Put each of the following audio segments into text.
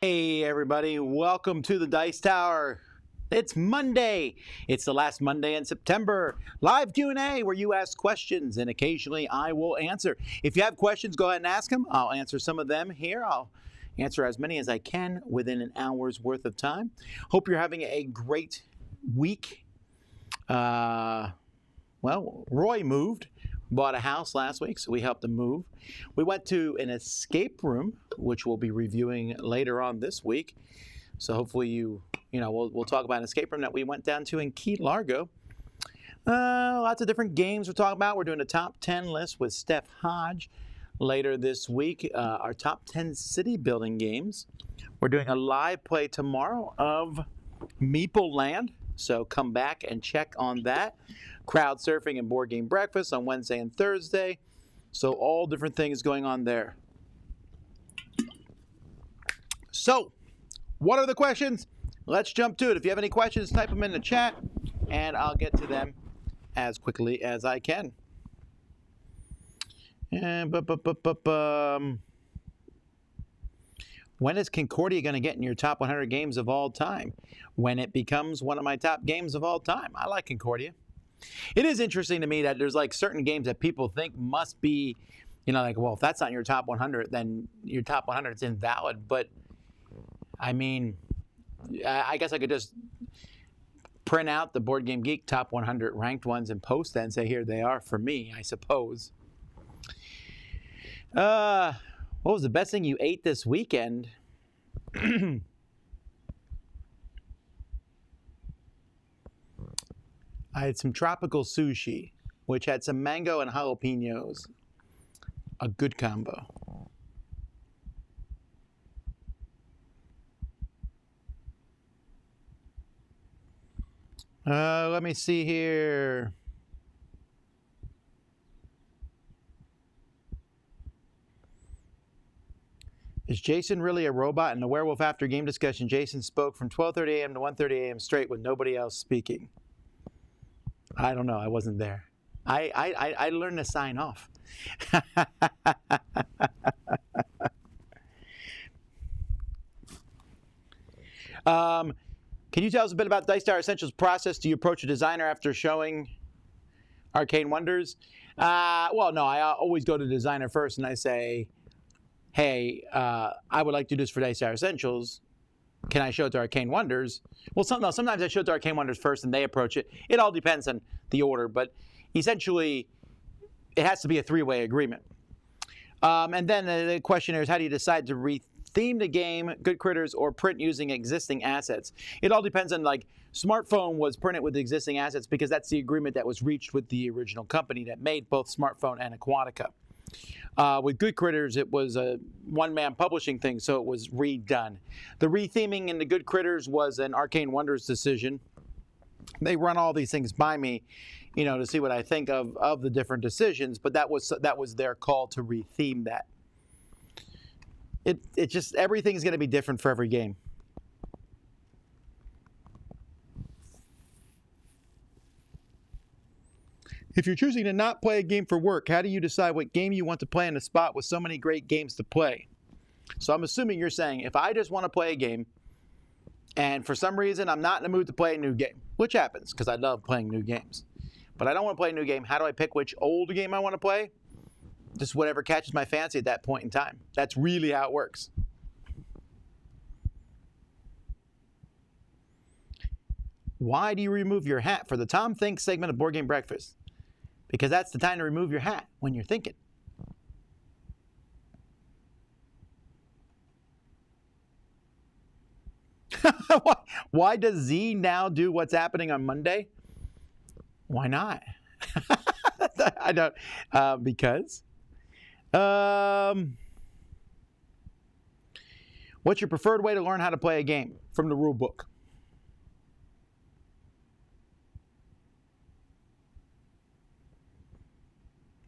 Hey everybody, welcome to the Dice Tower. It's Monday. It's the last Monday in September. Live Q&A where you ask questions and occasionally I will answer. If you have questions, go ahead and ask them. I'll answer some of them here. I'll answer as many as I can within an hour's worth of time. Hope you're having a great week. Roy moved. Bought a house last week, so we helped him move. We went to an escape room, which we'll be reviewing later on this week. So hopefully we'll talk about an escape room that we went down to in Key Largo. Lots of different games we're talking about. We're doing a top 10 list with Steph Hodge later this week. Our top 10 city building games. We're doing a live play tomorrow of Meeple Land. So come back and check on that. Crowd surfing and board game breakfast on Wednesday and Thursday. So all different things going on there. So, what are the questions? Let's jump to it. If you have any questions, type them in the chat, and I'll get to them as quickly as I can. When is Concordia going to get in your top 100 games of all time? When it becomes one of my top games of all time. I like Concordia. It is interesting to me that there's like certain games that people think must be, well, if that's not your top 100, then your top 100 is invalid. But, I mean, I guess I could just print out the Board Game Geek top 100 ranked ones and post that and say, here they are for me, I suppose. What was the best thing you ate this weekend? I had some tropical sushi, which had some mango and jalapenos. A good combo. Let me see here. Is Jason really a robot? In the Werewolf After Game discussion, Jason spoke from 12:30 a.m. to 1:30 a.m. straight with nobody else speaking. I don't know. I wasn't there. I learned to sign off. Can you tell us a bit about Dice Tower Essentials process? Do you approach a designer after showing Arcane Wonders? Well, no. I always go to the designer first and I say, hey, I would like to do this for Dice Tower Essentials. Can I show it to Arcane Wonders? Well, sometimes I show it to Arcane Wonders first and they approach it. It all depends on the order, but essentially it has to be a three-way agreement. And then the question is, how do you decide to retheme the game, Good Critters, or print using existing assets? It all depends on, like, Smartphone was printed with existing assets because that's the agreement that was reached with the original company that made both Smartphone and Aquatica. With Good Critters, it was a one-man publishing thing, so it was redone. The retheming in the Good Critters was an Arcane Wonders decision. They run all these things by me, to see what I think of the different decisions, but that was their call to retheme that. It just, everything's going to be different for every game. If you're choosing to not play a game for work, how do you decide what game you want to play in a spot with so many great games to play? So I'm assuming you're saying, if I just want to play a game, and for some reason I'm not in the mood to play a new game, which happens because I love playing new games, but I don't want to play a new game, how do I pick which old game I want to play? Just whatever catches my fancy at that point in time. That's really how it works. Why do you remove your hat for the Tom Thinks segment of Board Game Breakfast? Because that's the time to remove your hat, when you're thinking. Why does Z now do What's Happening on Monday? Why not? I don't. Because. What's your preferred way to learn how to play a game? From the rule book.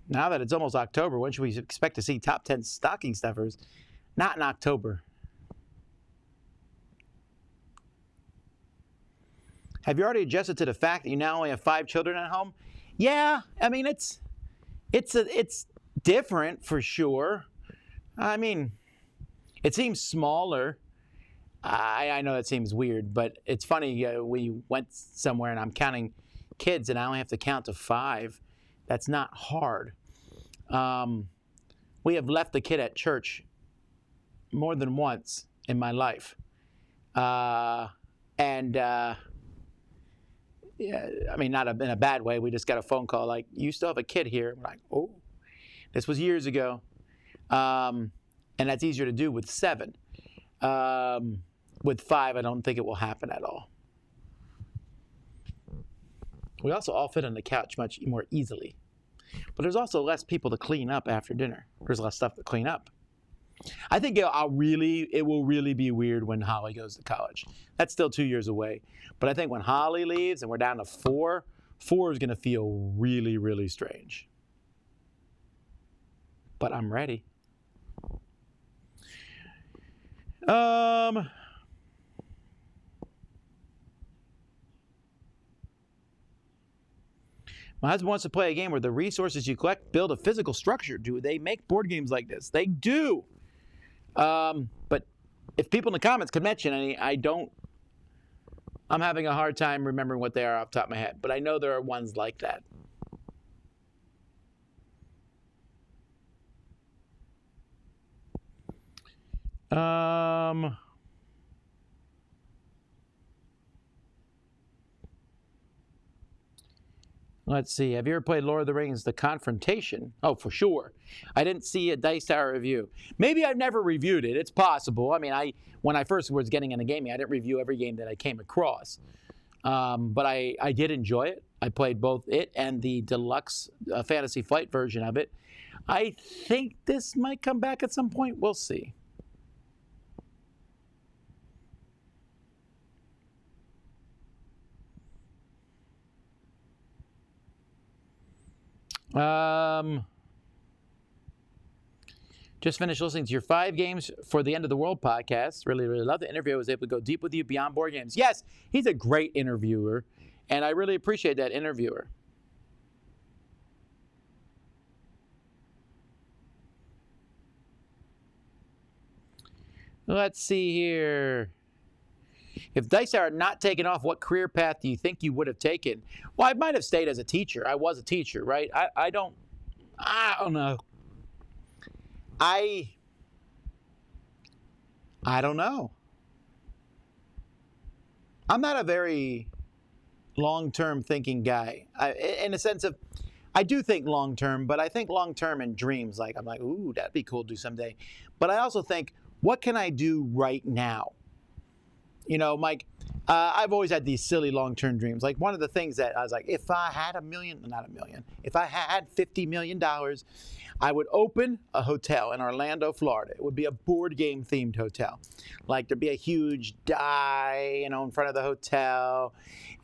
Now that it's almost October, when should we expect to see top 10 stocking stuffers? Not in October. Have you already adjusted to the fact that you now only have 5 children at home? Yeah, I mean, it's different for sure. I mean, it seems smaller. I know that seems weird, but it's funny. We went somewhere and I'm counting kids, and I only have to count to 5. That's not hard. We have left a kid at church more than once in my life, and yeah, I mean, not in a bad way. We just got a phone call like, "You still have a kid here?" We're like, "Oh, this was years ago," and that's easier to do with 7. With 5, I don't think it will happen at all. We also all fit on the couch much more easily. But there's also less people to clean up after dinner. There's less stuff to clean up. I think it will really be weird when Holly goes to college. That's still 2 years away. But I think when Holly leaves and we're down to 4 is going to feel really, really strange. But I'm ready. My husband wants to play a game where the resources you collect build a physical structure. Do they make board games like this? They do. But if people in the comments could mention any, I'm having a hard time remembering what they are off the top of my head. But I know there are ones like that. Let's see. Have you ever played Lord of the Rings, The Confrontation? Oh, for sure. I didn't see a Dice Tower review. Maybe I've never reviewed it. It's possible. I mean, when I first was getting into gaming, I didn't review every game that I came across. But I did enjoy it. I played both it and the deluxe Fantasy Flight version of it. I think this might come back at some point. We'll see. Just finished listening to your 5 games for the End of the World podcast. Really, really loved the interview. I was able to go deep with you beyond board games. Yes, he's a great interviewer, and I really appreciate that interviewer. Let's see here. If Dice Tower had not taken off, what career path do you think you would have taken? Well, I might have stayed as a teacher. I was a teacher, right? I don't know. I don't know. I'm not a very long-term thinking guy. In a sense of, I do think long-term, but I think long-term in dreams. Like, I'm like, ooh, that'd be cool to do someday. But I also think, what can I do right now? You know, Mike, I've always had these silly long-term dreams. Like, one of the things that I was like, if I had if I had $50 million, I would open a hotel in Orlando, Florida. It would be a board game themed hotel. Like, there'd be a huge die, you know, in front of the hotel,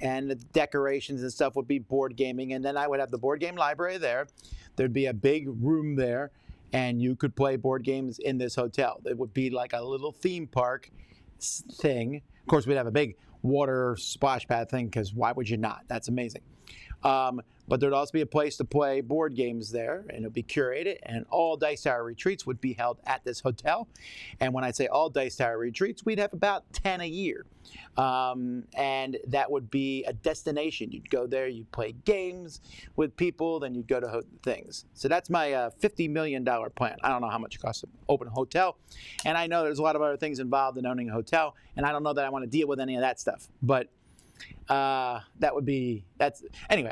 and the decorations and stuff would be board gaming. And then I would have the board game library there. There'd be a big room there, and you could play board games in this hotel. It would be like a little theme park thing. Of course, we'd have a big water splash pad thing, because why would you not? That's amazing. But there'd also be a place to play board games there, and it would be curated, and all Dice Tower retreats would be held at this hotel. And when I say all Dice Tower retreats, we'd have about 10 a year. And that would be a destination. You'd go there, you'd play games with people, then you'd go to things. So that's my $50 million plan. I don't know how much it costs to open a hotel, and I know there's a lot of other things involved in owning a hotel, and I don't know that I want to deal with any of that stuff. But anyway,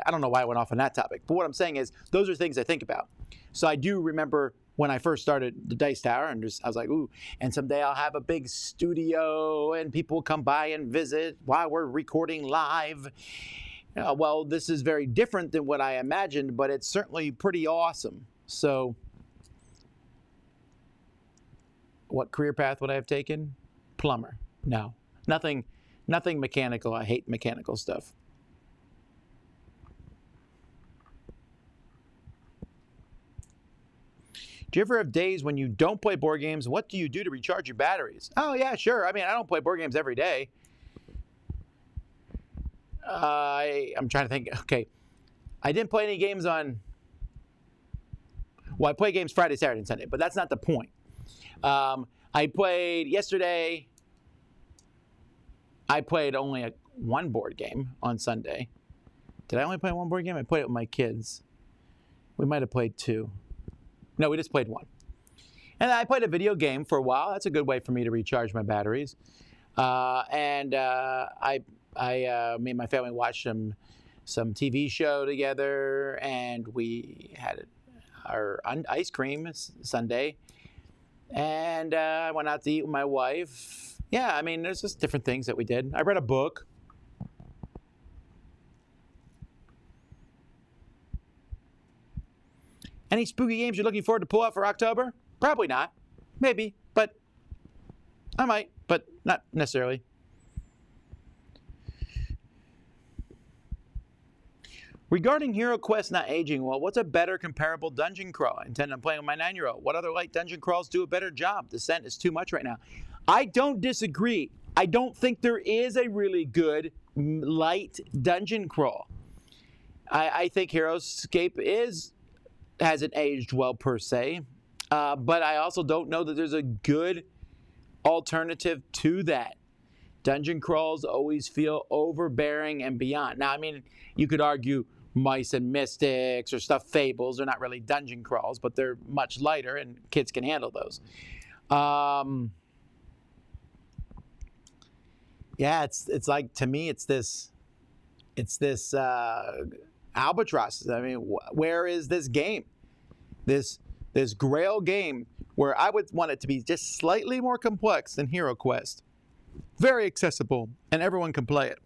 I don't know why I went off on that topic, but what I'm saying is those are things I think about. So I do remember when I first started the Dice Tower, and I was like, ooh, and someday I'll have a big studio and people will come by and visit while we're recording live. Well, this is very different than what I imagined, but it's certainly pretty awesome. So what career path would I have taken? Plumber. No, nothing mechanical. I hate mechanical stuff. Do you ever have days when you don't play board games? What do you do to recharge your batteries? Oh, yeah, sure. I mean, I don't play board games every day. I'm trying to think. Okay. I didn't play any games on... Well, I play games Friday, Saturday, and Sunday, but that's not the point. I played yesterday... I played only one board game on Sunday. Did I only play one board game? I played it with my kids. We might have played two. No, we just played one. And I played a video game for a while. That's a good way for me to recharge my batteries. Me and my family watched some TV show together, and we had our ice cream Sunday. And I went out to eat with my wife. Yeah, I mean, there's just different things that we did. I read a book. Any spooky games you're looking forward to pull out for October? Probably not. Maybe, but I might, but not necessarily. Regarding Hero Quest not aging well, what's a better comparable dungeon crawl? I intend on playing with my 9-year-old. What other light dungeon crawls do a better job? Descent is too much right now. I don't disagree. I don't think there is a really good light dungeon crawl. I think HeroScape hasn't aged well per se, but I also don't know that there's a good alternative to that. Dungeon crawls always feel overbearing and beyond. Now, I mean, you could argue Mice and Mystics or stuff Fables. They're not really dungeon crawls, but they're much lighter, and kids can handle those. Yeah, it's like, to me, it's this albatross. I mean, where is this game? This Grail game where I would want it to be just slightly more complex than Hero Quest. Very accessible, and everyone can play it.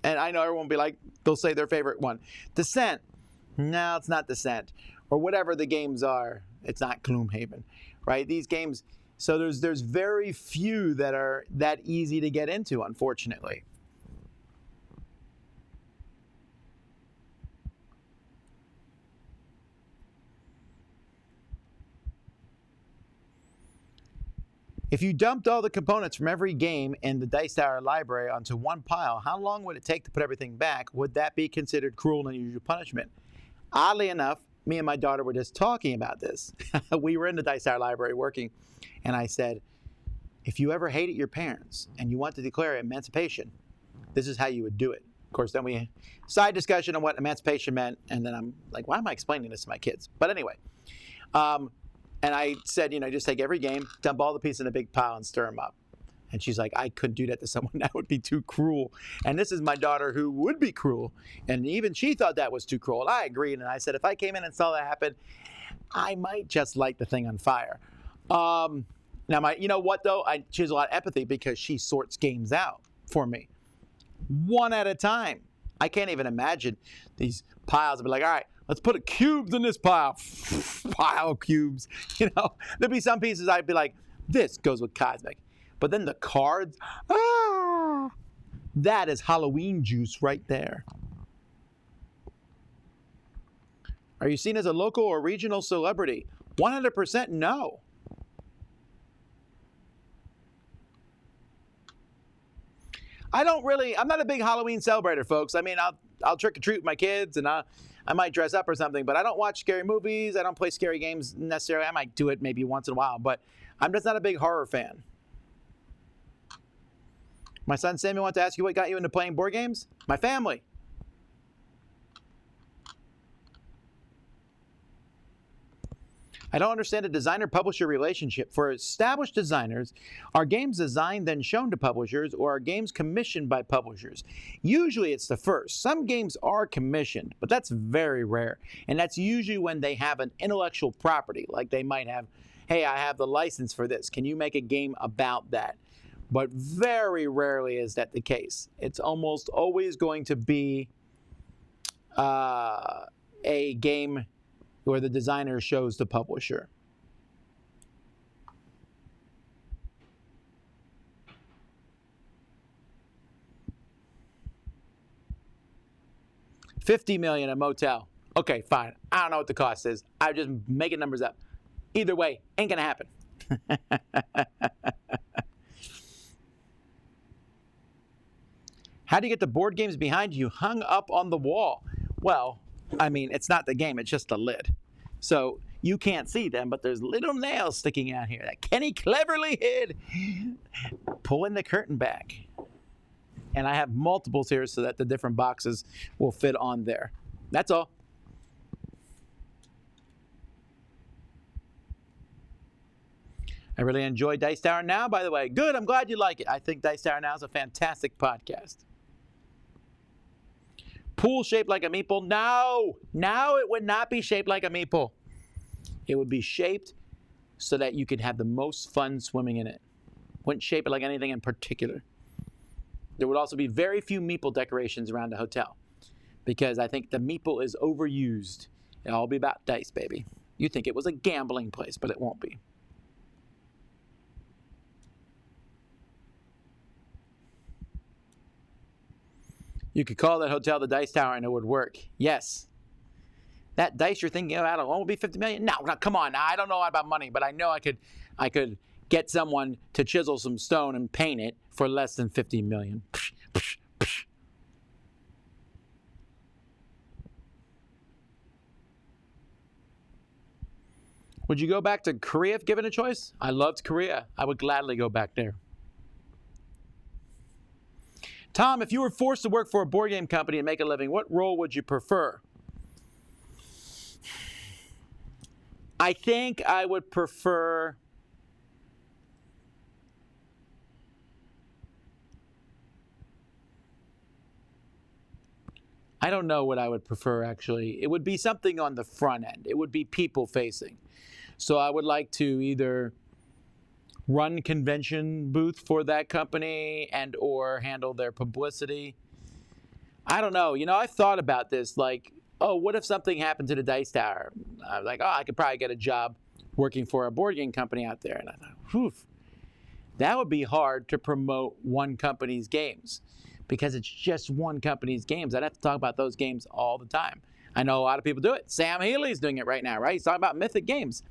And I know everyone will be like, they'll say their favorite one. Descent. No, it's not Descent. Or whatever the games are. It's not Gloomhaven, right? These games, so there's very few that are that easy to get into, unfortunately. If you dumped all the components from every game in the Dice Tower library onto one pile, how long would it take to put everything back? Would that be considered cruel and unusual punishment? Oddly enough, me and my daughter were just talking about this. We were in the Dice Tower library working, and I said, if you ever hated your parents and you want to declare emancipation, this is how you would do it. Of course, then we side discussion on what emancipation meant, and then I'm like, why am I explaining this to my kids? But anyway, and I said, just take every game, dump all the pieces in a big pile and stir them up. And she's like, I couldn't do that to someone. That would be too cruel. And this is my daughter who would be cruel. And even she thought that was too cruel. And I agreed. And I said, if I came in and saw that happen, I might just light the thing on fire. Now, you know what, though? She has a lot of empathy because she sorts games out for me. One at a time. I can't even imagine these piles. I'd be like, all right, let's put cubes in this pile. Pile of cubes. There'd be some pieces I'd be like, this goes with Cosmic. But then the cards, that is Halloween juice right there. Are you seen as a local or regional celebrity? 100% no. I'm not a big Halloween celebrator, folks. I mean, I'll trick or treat with my kids, and I might dress up or something, but I don't watch scary movies. I don't play scary games necessarily. I might do it maybe once in a while, but I'm just not a big horror fan. My son Samuel wants to ask you what got you into playing board games? My family. I don't understand the designer-publisher relationship. For established designers, are games designed then shown to publishers, or are games commissioned by publishers? Usually it's the first. Some games are commissioned, but that's very rare. And that's usually when they have an intellectual property, like they might have, hey, I have the license for this. Can you make a game about that? But very rarely is that the case. It's almost always going to be a game where the designer shows the publisher. $50 million a motel. Okay, fine. I don't know what the cost is. I'm just making numbers up. Either way, ain't gonna happen. How do you get the board games behind you hung up on the wall? Well, I mean, it's not the game, it's just the lid. So you can't see them, but there's little nails sticking out here that Kenny cleverly hid. Pulling the curtain back. And I have multiples here so that the different boxes will fit on there. That's all. I really enjoy Dice Tower Now, by the way. Good, I'm glad you like it. I think Dice Tower Now is a fantastic podcast. Pool shaped like a meeple? No, it would not be shaped like a meeple. It would be shaped so that you could have the most fun swimming in it. Wouldn't shape it like anything in particular. There would also be very few meeple decorations around the hotel because I think the meeple is overused. It'll all be about dice, baby. You think it was a gambling place, but it won't be. You could call that hotel the Dice Tower and it would work. Yes. That dice you're thinking about alone will be $50 million? No, come on. I don't know about money, but I know I could get someone to chisel some stone and paint it for less than $50 million. Would you go back to Korea if given a choice? I loved Korea. I would gladly go back there. Tom, if you were forced to work for a board game company and make a living, what role would you prefer? I think I would prefer I don't know what I would prefer, actually. It would be something on the front end. It would be people-facing. So I would like to either run convention booth for that company and or handle their publicity. I don't know. You know, I've thought about this. Like, oh, what if something happened to the Dice Tower? I was like, oh, I could probably get a job working for a board game company out there. And I thought, whew, that would be hard to promote one company's games because it's just one company's games. I'd have to talk about those games all the time. I know a lot of people do it. Sam Healy's doing it right now, right? He's talking about Mythic games.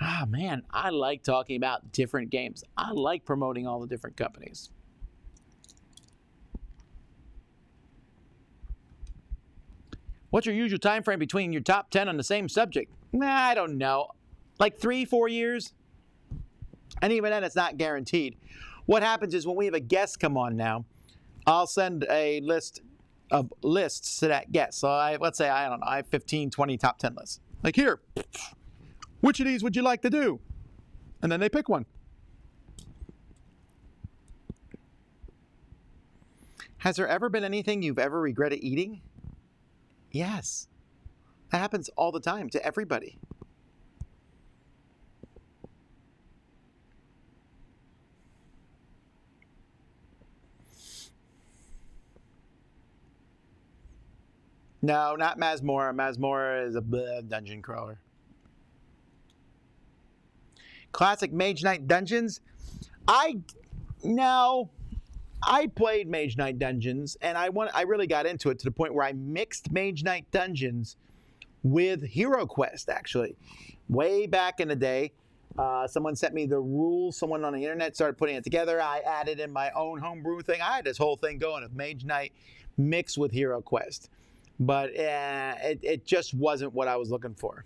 Ah, man, I like talking about different games. I like promoting all the different companies. What's your usual time frame between your top 10 on the same subject? I don't know. Like 3-4 years? And even then, it's not guaranteed. What happens is when we have a guest come on now, I'll send a list of lists to that guest. So let's say, I don't know, I have 15, 20 top 10 lists. Like here. Which of these would you like to do? And then they pick one. Has there ever been anything you've ever regretted eating? Yes. That happens all the time to everybody. No, not Masmora. Masmora is a dungeon crawler. Classic Mage Knight Dungeons. I played Mage Knight Dungeons, and I really got into it to the point where I mixed Mage Knight Dungeons with Hero Quest, actually. Way back in the day, someone sent me the rules. Someone on the internet started putting it together. I added in my own homebrew thing. I had this whole thing going of Mage Knight mixed with Hero Quest. But it just wasn't what I was looking for.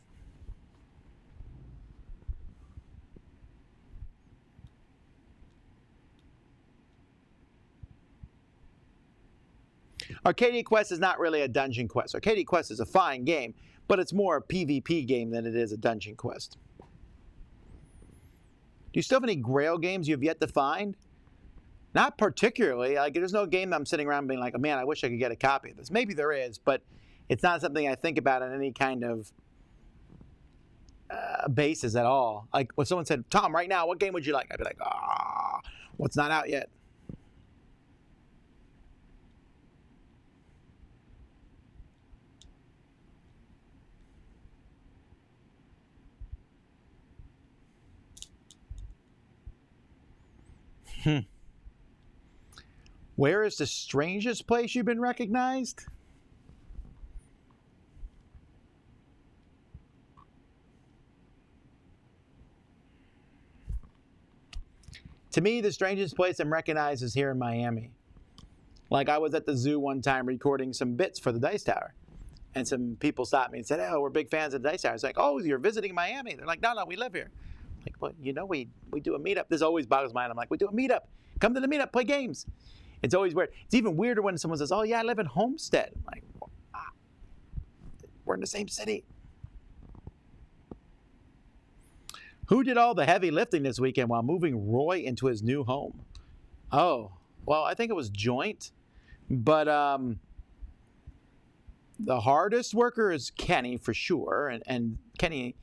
Arcadia Quest is not really a dungeon quest. Arcadia Quest is a fine game, but it's more a PvP game than it is a dungeon quest. Do you still have any Grail games you've yet to find? Not particularly. Like, there's no game that I'm sitting around being like, oh, man, I wish I could get a copy of this. Maybe there is, but it's not something I think about on any kind of basis at all. Like, when someone said, Tom, right now, what game would you like? I'd be like, what's not out yet? Where is the strangest place you've been recognized? To me, the strangest place I'm recognized is here in Miami. Like, I was at the zoo one time recording some bits for the Dice Tower. And some people stopped me and said, oh, we're big fans of the Dice Tower. I was like, oh, you're visiting Miami? They're like, no, we live here. Like, well, you know, we do a meetup. This always boggles my mind. I'm like, we do a meetup. Come to the meetup, play games. It's always weird. It's even weirder when someone says, oh, yeah, I live in Homestead. I'm like, we're in the same city. Who did all the heavy lifting this weekend while moving Roy into his new home? Oh, well, I think it was joint. But the hardest worker is Kenny for sure. And Kenny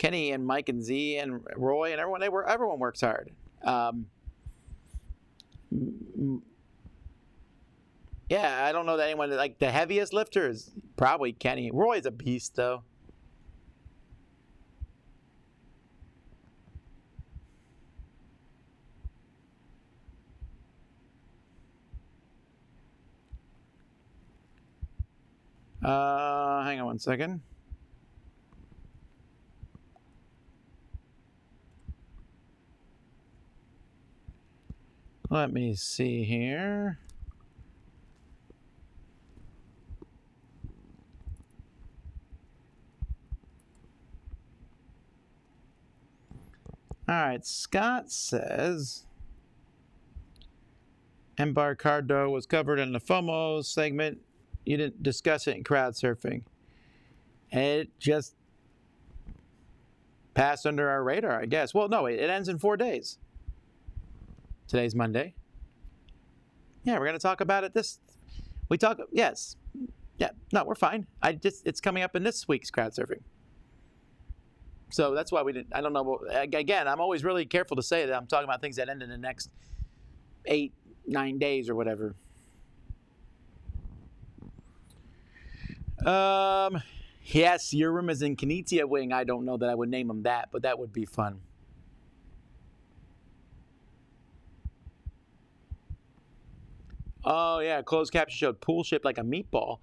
and Mike and Z and Roy and everyone works hard. Yeah, I don't know that anyone, like the heaviest lifter is probably Kenny. Roy's a beast, though. Hang on one second. Let me see here. All right, Scott says Embarcado was covered in the FOMO segment. You didn't discuss it in crowd surfing. It just passed under our radar, I guess. Well, no, it ends in 4 days. Today's Monday. Yeah, we're going to talk about it yes. Yeah, no, we're fine. It's coming up in this week's crowd surfing. So that's why we didn't, I don't know. Again, I'm always really careful to say that I'm talking about things that end in the next 8-9 days or whatever. Yes, your room is in Kanitia Wing. I don't know that I would name them that, but that would be fun. Oh, yeah, closed caption showed pool shaped like a meatball.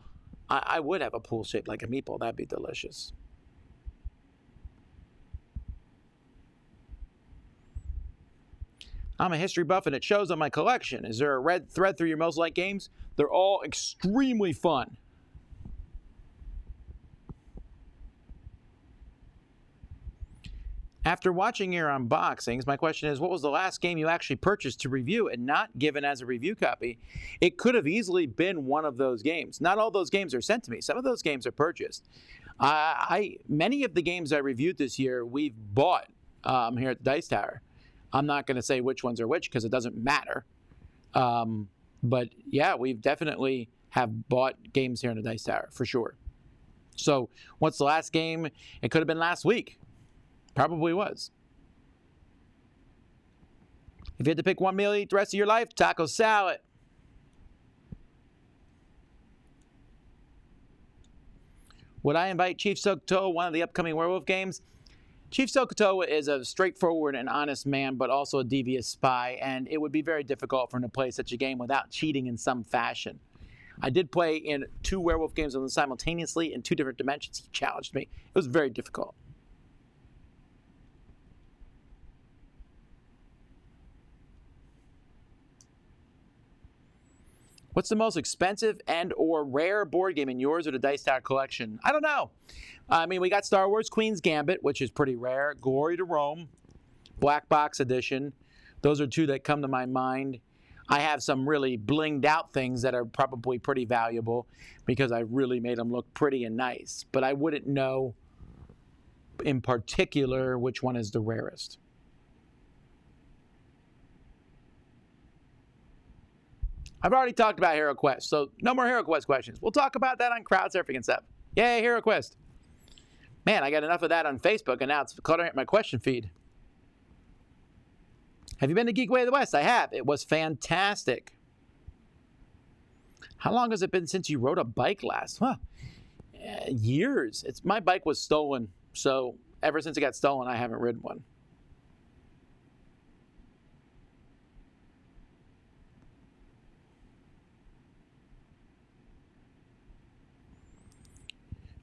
I would have a pool shaped like a meatball. That'd be delicious. I'm a history buff, and it shows on my collection. Is there a red thread through your most liked games? They're all extremely fun. After watching your unboxings, my question is, what was the last game you actually purchased to review and not given as a review copy? It could have easily been one of those games. Not all those games are sent to me. Some of those games are purchased. Many of the games I reviewed this year, we've bought here at the Dice Tower. I'm not going to say which ones are which because it doesn't matter. But yeah, we've definitely have bought games here in the Dice Tower for sure. So what's the last game? It could have been last week. Probably was. If you had to pick one meal to eat the rest of your life, taco salad. Would I invite Chief Sokotoa one of the upcoming werewolf games? Chief Sokotoa is a straightforward and honest man, but also a devious spy, and it would be very difficult for him to play such a game without cheating in some fashion. I did play in 2 werewolf games simultaneously in 2 different dimensions. He challenged me. It was very difficult. What's the most expensive and or rare board game in yours or the Dice Tower collection? I don't know. I mean, we got Star Wars Queen's Gambit, which is pretty rare. Glory to Rome, Black Box Edition. Those are 2 that come to my mind. I have some really blinged out things that are probably pretty valuable because I really made them look pretty and nice. But I wouldn't know in particular which one is the rarest. I've already talked about Hero Quest, so no more Hero Quest questions. We'll talk about that on crowd surfing and stuff. Yay, Hero Quest. Man, I got enough of that on Facebook, and now it's cluttering up my question feed. Have you been to Geekway of the West? I have. It was fantastic. How long has it been since you rode a bike last? Huh. Years. My bike was stolen, so ever since it got stolen, I haven't ridden one.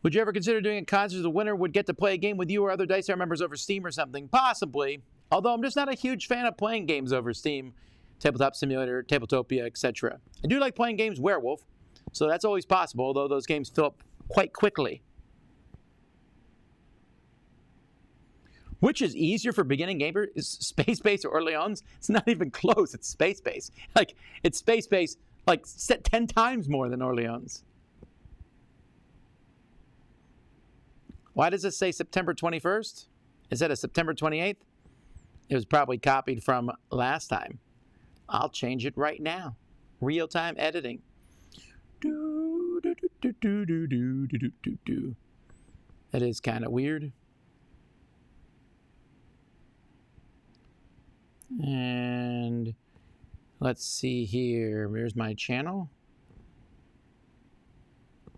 Would you ever consider doing a concert where the winner would get to play a game with you or other Dice Tower members over Steam or something? Possibly. Although I'm just not a huge fan of playing games over Steam, Tabletop Simulator, Tabletopia, etc. I do like playing games Werewolf, so that's always possible, although those games fill up quite quickly. Which is easier for beginning gamers? Is Space Base or Orleans? It's not even close. It's Space Base. Like, it's Space Base, like, set 10 times more than Orleans. Why does it say September 21st? Instead of September 28th? It was probably copied from last time. I'll change it right now. Real-time editing. That is kind of weird. And let's see here. Here's my channel.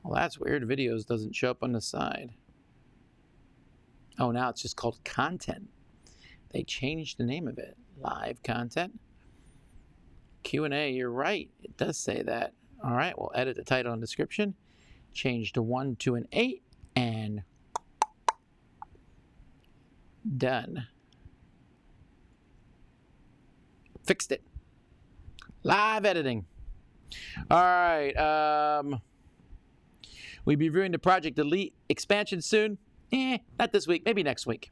Well, that's weird. Videos doesn't show up on the side. Oh, now it's just called content. They changed the name of it. Live content. Q&A, you're right. It does say that. All right, we'll edit the title and description. Change to 1, 2, and 8. And done. Fixed it. Live editing. All right. We'll be reviewing the Project Elite expansion soon. Not this week. Maybe next week.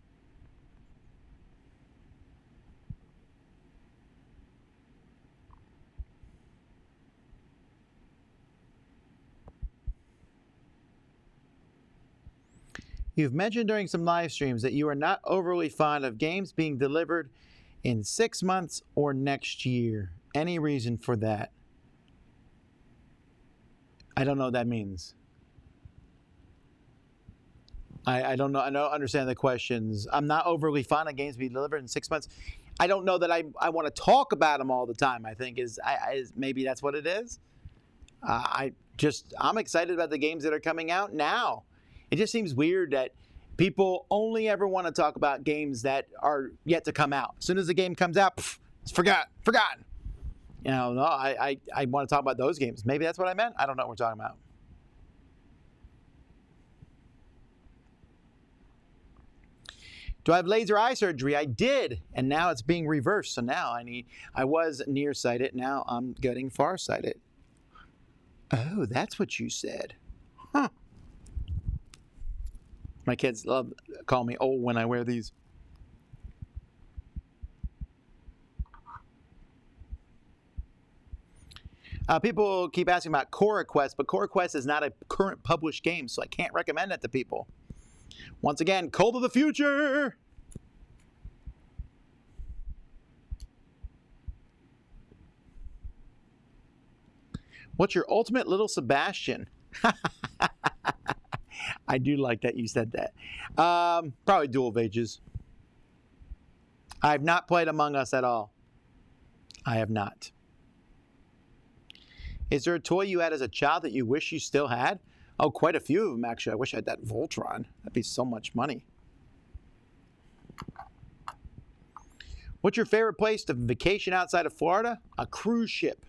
You've mentioned during some live streams that you are not overly fond of games being delivered in 6 months or next year. Any reason for that? I don't know what that means. I don't know. I don't understand the questions. I'm not overly fond of games being delivered in 6 months. I don't know that I want to talk about them all the time. I think is maybe that's what it is. I'm excited about the games that are coming out now. It just seems weird that people only ever want to talk about games that are yet to come out. As soon as the game comes out, it's forgotten. You know, no, I want to talk about those games. Maybe that's what I meant. I don't know what we're talking about. Do I have laser eye surgery? I did, and now it's being reversed. So now I was nearsighted. Now I'm getting farsighted. Oh, that's what you said. Huh. My kids love call me old when I wear these. People keep asking about Cora Quest, but Cora Quest is not a current published game, so I can't recommend it to people. Once again, Cold of the Future! What's your ultimate little Sebastian? I do like that you said that. Probably Duel of Ages. I have not played Among Us at all. I have not. Is there a toy you had as a child that you wish you still had? Oh, quite a few of them, actually. I wish I had that Voltron. That'd be so much money. What's your favorite place to vacation outside of Florida? A cruise ship.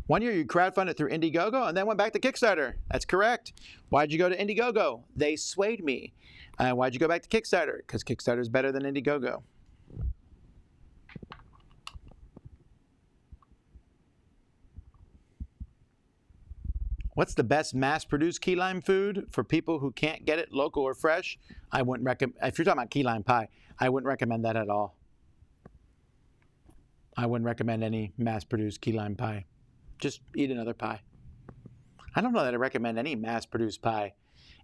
One year you crowdfunded through Indiegogo and then went back to Kickstarter. That's correct. Why'd you go to Indiegogo? They swayed me. Why'd you go back to Kickstarter? Because Kickstarter is better than Indiegogo. What's the best mass-produced key lime food for people who can't get it local or fresh? I wouldn't recommend. If you're talking about key lime pie, I wouldn't recommend that at all. I wouldn't recommend any mass-produced key lime pie. Just eat another pie. I don't know that I recommend any mass-produced pie,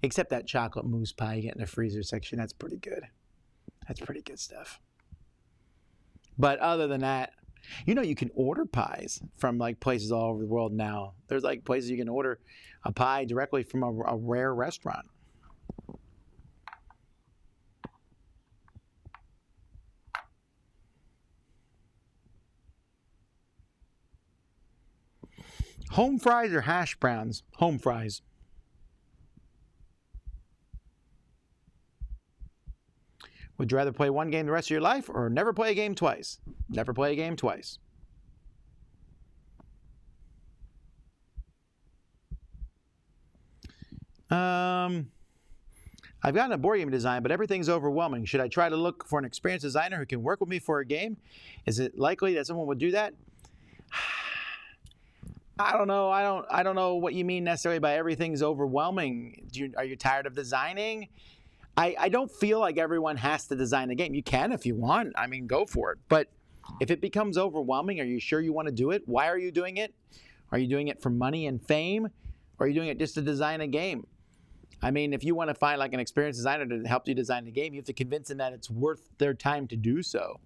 except that chocolate mousse pie you get in the freezer section. That's pretty good. That's pretty good stuff. But other than that, you know, you can order pies from like places all over the world now. There's like places you can order a pie directly from a rare restaurant. Home fries or hash browns? Home fries. Would you rather play one game the rest of your life or never play a game twice? Never play a game twice. I've gotten a board game design, but everything's overwhelming. Should I try to look for an experienced designer who can work with me for a game? Is it likely that someone would do that? I don't know. I don't know what you mean necessarily by everything's overwhelming. Are you tired of designing? I don't feel like everyone has to design a game. You can if you want. I mean, go for it. But if it becomes overwhelming, are you sure you want to do it? Why are you doing it? Are you doing it for money and fame? Or are you doing it just to design a game? I mean, if you want to find like an experienced designer to help you design the game, you have to convince them that it's worth their time to do so.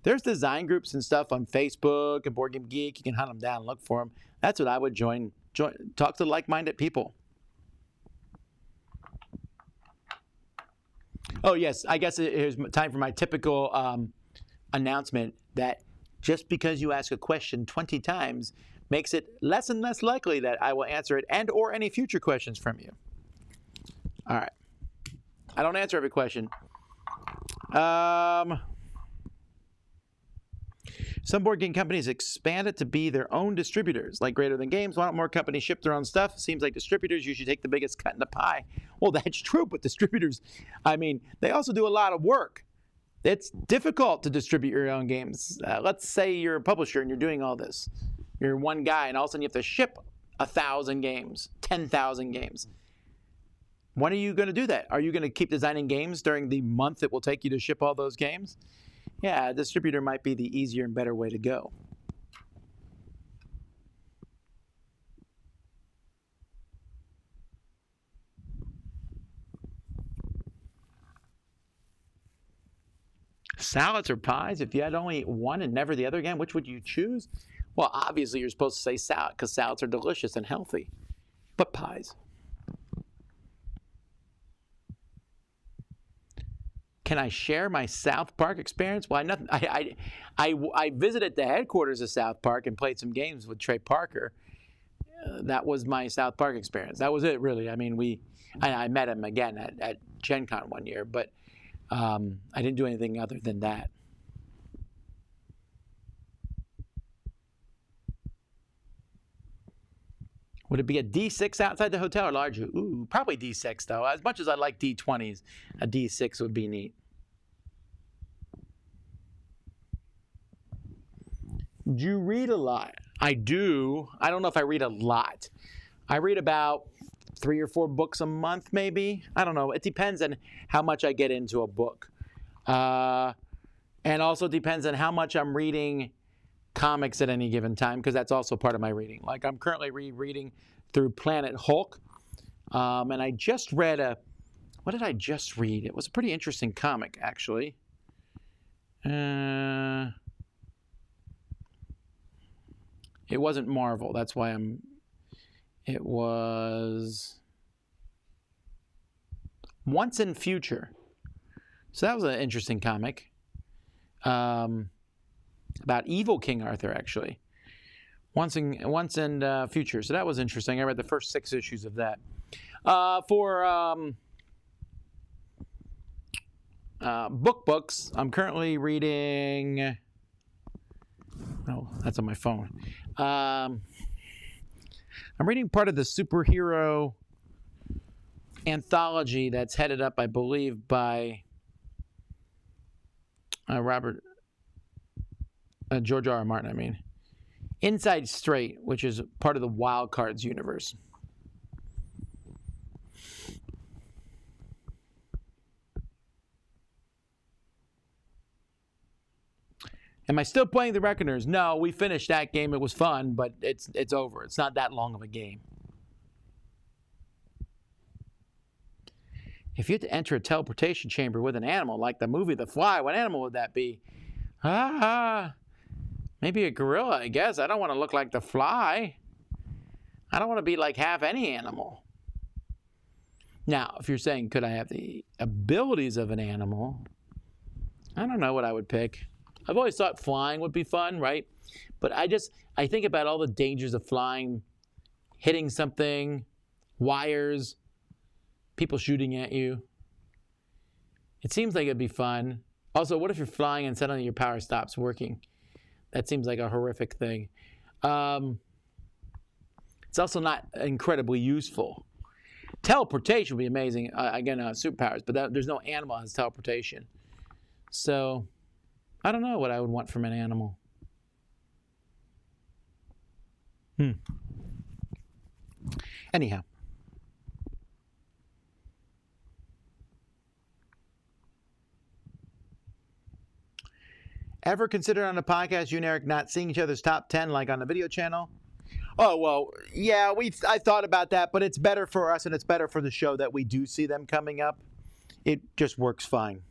There's design groups and stuff on Facebook and Board Game Geek. You can hunt them down and look for them. That's what I would join. Talk to like-minded people. Oh, yes. I guess here's time for my typical announcement that just because you ask a question 20 times makes it less and less likely that I will answer it and or any future questions from you. All right. I don't answer every question. Some board game companies expanded to be their own distributors, like Greater Than Games. Why don't more companies ship their own stuff? Seems like distributors usually take the biggest cut in the pie. Well, that's true, but distributors, I mean, they also do a lot of work. It's difficult to distribute your own games. Let's say you're a publisher and you're doing all this. You're one guy, and all of a sudden you have to ship 1,000 games, 10,000 games. When are you going to do that? Are you going to keep designing games during the month it will take you to ship all those games? Yeah, a distributor might be the easier and better way to go. Salads or pies? If you had only one and never the other again, which would you choose? Well, obviously you're supposed to say salad because salads are delicious and healthy. But pies. Can I share my South Park experience? Well, I visited the headquarters of South Park and played some games with Trey Parker. That was my South Park experience. That was it, really. I mean, I met him again at Gen Con one year, but I didn't do anything other than that. Would it be a D6 outside the hotel or larger? Ooh, probably D6, though. As much as I like D20s, a D6 would be neat. Do you read a lot? I do. I don't know if I read a lot. I read about 3 or 4 books a month, maybe. I don't know. It depends on how much I get into a book. And also depends on how much I'm reading comics at any given time, because that's also part of my reading. Like I'm currently rereading through Planet Hulk, and I just read what did I just read? It was a pretty interesting comic, actually. It wasn't Marvel. That's why it was Once and Future. So that was an interesting comic. About evil King Arthur, actually. Once and Future. So that was interesting. I read the first 6 issues of that. For books, I'm currently reading... Oh, that's on my phone. I'm reading part of the superhero anthology that's headed up, I believe, by George R. R. Martin, I mean. Inside Straight, which is part of the Wild Cards universe. Am I still playing the Reckoners? No, we finished that game. It was fun, but it's over. It's not that long of a game. If you had to enter a teleportation chamber with an animal, like the movie The Fly, what animal would that be? Maybe a gorilla, I guess. I don't want to look like the Fly. I don't want to be like half any animal. Now, if you're saying, could I have the abilities of an animal? I don't know what I would pick. I've always thought flying would be fun, right? But I think about all the dangers of flying, hitting something, wires, people shooting at you. It seems like it'd be fun. Also, what if you're flying and suddenly your power stops working? That seems like a horrific thing. It's also not incredibly useful. Teleportation would be amazing. Again, superpowers, but there's no animal that has teleportation. So, I don't know what I would want from an animal. Anyhow. Ever considered on a podcast, you and Eric not seeing each other's top 10 like on the video channel? Oh, well, yeah, I thought about that, but it's better for us and it's better for the show that we do see them coming up. It just works fine.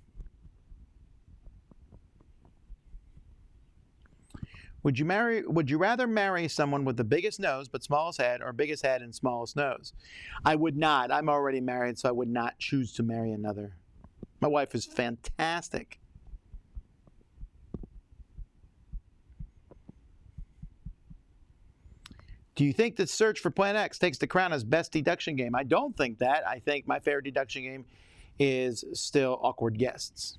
Would you rather marry someone with the biggest nose but smallest head, or biggest head and smallest nose? I would not. I'm already married, so I would not choose to marry another. My wife is fantastic. Do you think that Search for Plan X takes the crown as best deduction game? I don't think that. I think my favorite deduction game is still Awkward Guests.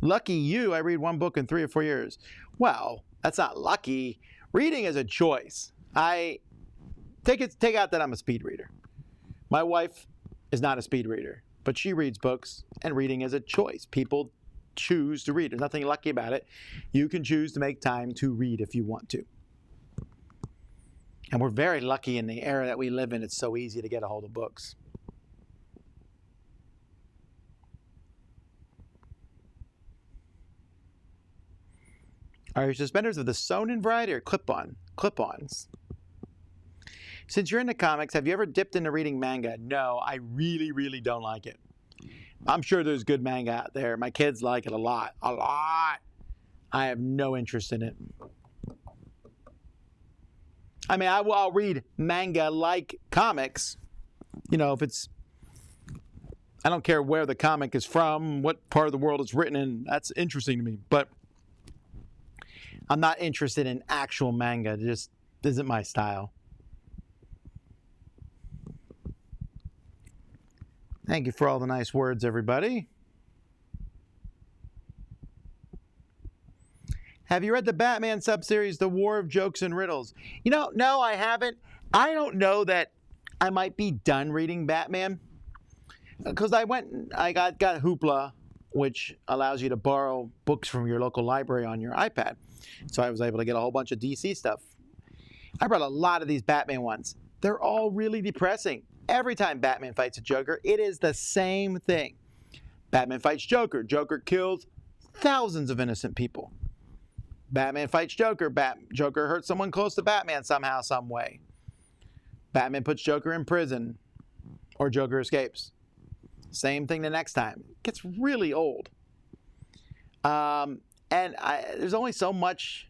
Lucky you, I read one book in 3 or 4 years. Well, that's not lucky. Reading is a choice. I take out that I'm a speed reader. My wife is not a speed reader, but she reads books, and reading is a choice. People choose to read. There's nothing lucky about it. You can choose to make time to read if you want to. And we're very lucky in the era that we live in. It's so easy to get a hold of books. Are your suspenders of the sewn-in variety or clip-ons? Since you're into comics, have you ever dipped into reading manga? No, I really, really don't like it. I'm sure there's good manga out there. My kids like it a lot. A lot. I have no interest in it. I mean, I'll read manga like comics. You know, if it's... I don't care where the comic is from, what part of the world it's written in. That's interesting to me. But I'm not interested in actual manga. It just isn't my style. Thank you for all the nice words, everybody. Have you read the Batman subseries, The War of Jokes and Riddles? You know, no, I haven't. I don't know that I might be done reading Batman. Because I got Hoopla, which allows you to borrow books from your local library on your iPad. So I was able to get a whole bunch of DC stuff. I read a lot of these Batman ones. They're all really depressing. Every time Batman fights a Joker, it is the same thing. Batman fights Joker. Joker kills thousands of innocent people. Batman fights Joker. Joker hurts someone close to Batman somehow, some way. Batman puts Joker in prison, or Joker escapes. Same thing the next time. It gets really old. There's only so much.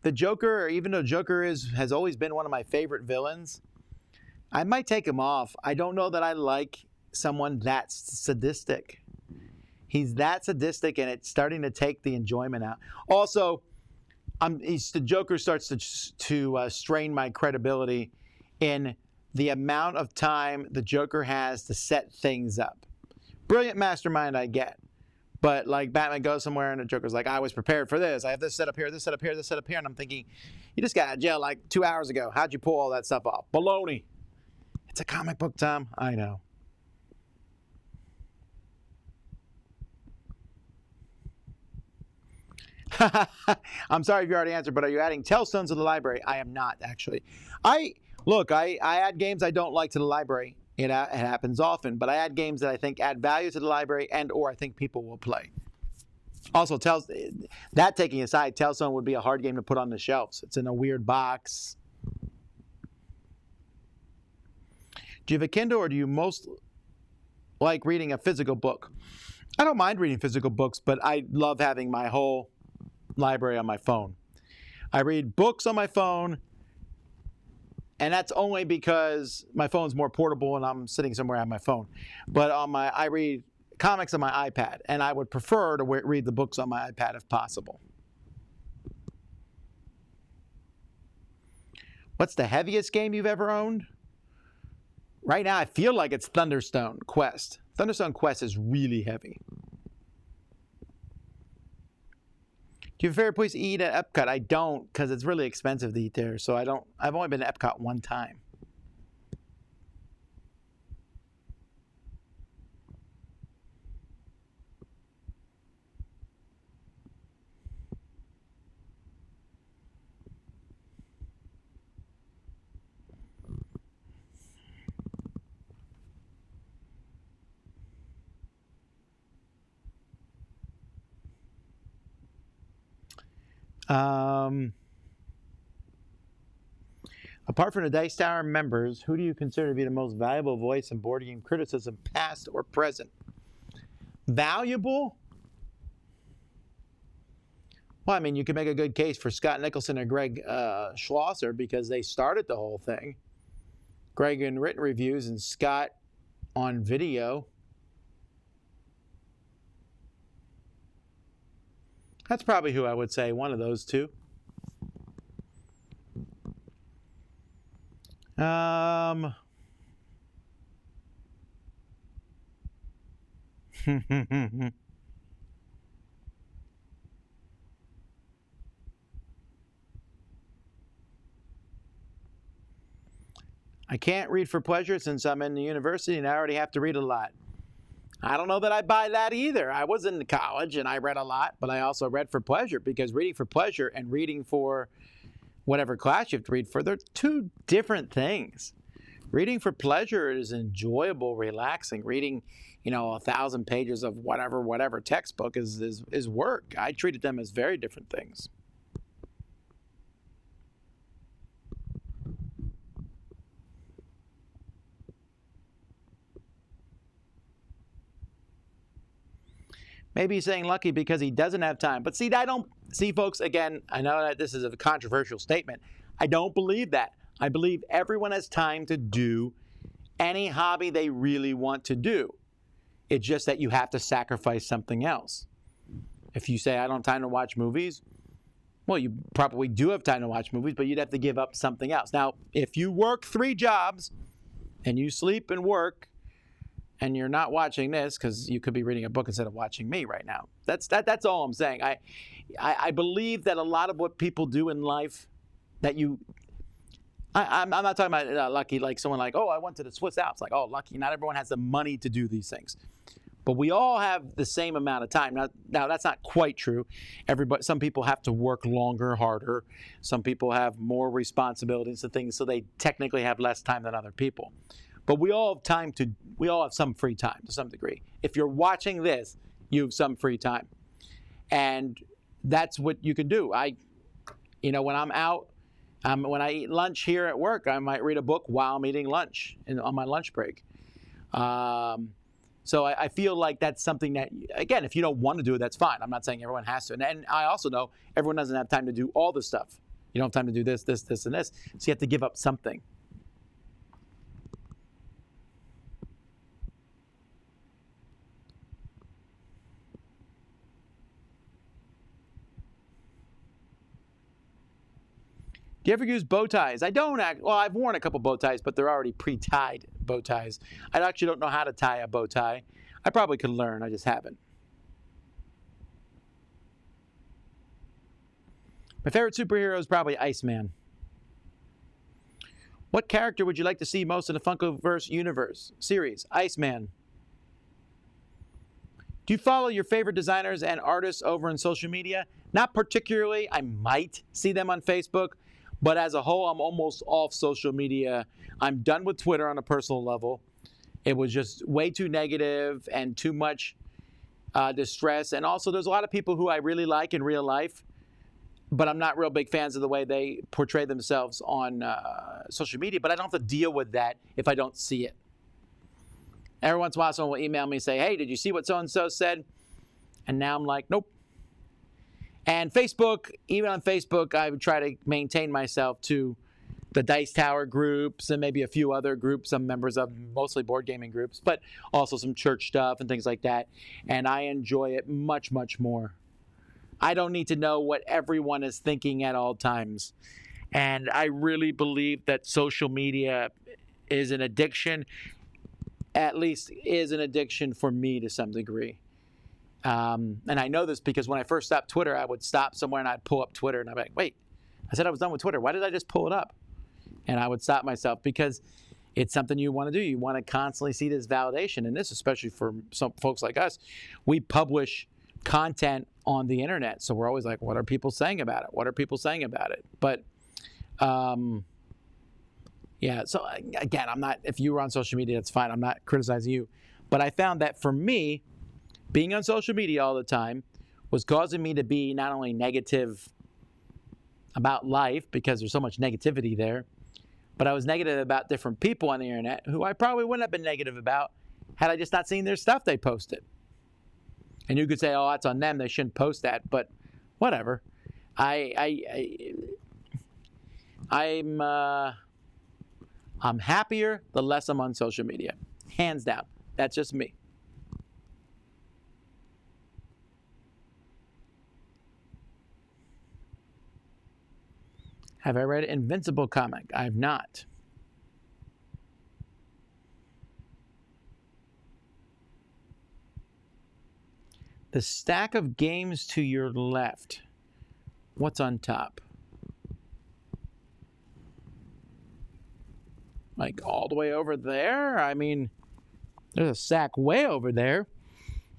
The Joker, even though Joker has always been one of my favorite villains, I might take him off. I don't know that I like someone that sadistic. He's that sadistic, and it's starting to take the enjoyment out. Also, the Joker starts to strain my credibility in the amount of time the Joker has to set things up. Brilliant mastermind, I get. But like Batman goes somewhere and the Joker's like, I was prepared for this. I have this set up here, this set up here, this set up here. And I'm thinking, you just got out of jail like 2 hours ago. How'd you pull all that stuff off? Baloney. It's a comic book, Tom. I know. I'm sorry if you already answered, but are you adding Tellstones to the library? I am not, actually. I add games I don't like to the library. It happens often, but I add games that I think add value to the library or I think people will play. Also, that taking aside, Tellstone would be a hard game to put on the shelves. It's in a weird box. Do you have a Kindle, or do you most like reading a physical book? I don't mind reading physical books, but I love having my whole library on my phone. I read books on my phone, and that's only because my phone's more portable and I'm sitting somewhere on my phone. But I read comics on my iPad, and I would prefer to read the books on my iPad if possible. What's the heaviest game you've ever owned? Right now, I feel like it's Thunderstone Quest. Thunderstone Quest is really heavy. Do you have a favorite place to eat at Epcot? I don't, because it's really expensive to eat there. So I've only been to Epcot one time. Apart from the Dice Tower members, who do you consider to be the most valuable voice in board game criticism, past or present? Valuable? Well, I mean, you can make a good case for Scott Nicholson and Greg Schlosser because they started the whole thing. Greg in written reviews and Scott on video. That's probably who I would say, one of those two. I can't read for pleasure since I'm in the university and I already have to read a lot. I don't know that I buy that either. I was in college and I read a lot, but I also read for pleasure, because reading for pleasure and reading for whatever class you have to read for, they're two different things. Reading for pleasure is enjoyable, relaxing. Reading, 1,000 pages of whatever textbook is work. I treated them as very different things. Maybe he's saying lucky because he doesn't have time. But see, folks, again, I know that this is a controversial statement. I don't believe that. I believe everyone has time to do any hobby they really want to do. It's just that you have to sacrifice something else. If you say, I don't have time to watch movies, well, you probably do have time to watch movies, but you'd have to give up something else. Now, if you work 3 jobs and you sleep and work, and you're not watching this, because you could be reading a book instead of watching me right now. That's all I'm saying. I believe that a lot of what people do in life that I'm not talking about lucky, like someone like, oh, I went to the Swiss Alps. Like, oh, lucky. Not everyone has the money to do these things. But we all have the same amount of time. Now that's not quite true. Some people have to work longer, harder. Some people have more responsibilities and things, so they technically have less time than other people. But we all have some free time to some degree. If you're watching this, you have some free time. And that's what you can do. When I'm out, when I eat lunch here at work, I might read a book while I'm eating lunch on my lunch break. So I feel like that's something that, again, if you don't want to do it, that's fine. I'm not saying everyone has to. And I also know everyone doesn't have time to do all the stuff. You don't have time to do this, and this. So you have to give up something. Do you ever use bow ties? I don't well, I've worn a couple bow ties, but they're already pre-tied bow ties. I actually don't know how to tie a bow tie. I probably could learn, I just haven't. My favorite superhero is probably Iceman. What character would you like to see most in the Funkoverse universe series? Iceman. Do you follow your favorite designers and artists over on social media? Not particularly. I might see them on Facebook. But as a whole, I'm almost off social media. I'm done with Twitter on a personal level. It was just way too negative and too much distress. And also, there's a lot of people who I really like in real life, but I'm not real big fans of the way they portray themselves on social media. But I don't have to deal with that if I don't see it. Every once in a while, someone will email me and say, hey, did you see what so-and-so said? And now I'm like, nope. And Facebook, even on Facebook, I would try to maintain myself to the Dice Tower groups and maybe a few other groups I'm members of, mostly board gaming groups, but also some church stuff and things like that. And I enjoy it much, much more. I don't need to know what everyone is thinking at all times. And I really believe that social media is an addiction, at least is an addiction for me to some degree. And I know this because when I first stopped Twitter, I would stop somewhere and I'd pull up Twitter and I'd be like, wait, I said I was done with Twitter. Why did I just pull it up? And I would stop myself because it's something you want to do. You want to constantly see this validation. And this, especially for some folks like us, we publish content on the internet. So we're always like, what are people saying about it? What are people saying about it? But yeah, so again, if you were on social media, that's fine. I'm not criticizing you. But I found that for me, being on social media all the time was causing me to be not only negative about life because there's so much negativity there. But I was negative about different people on the internet who I probably wouldn't have been negative about had I just not seen their stuff they posted. And you could say, oh, that's on them. They shouldn't post that. But whatever. I'm happier the less I'm on social media. Hands down. That's just me. Have I read Invincible comic? I have not. The stack of games to your left. What's on top? Like all the way over there? I mean, there's a stack way over there.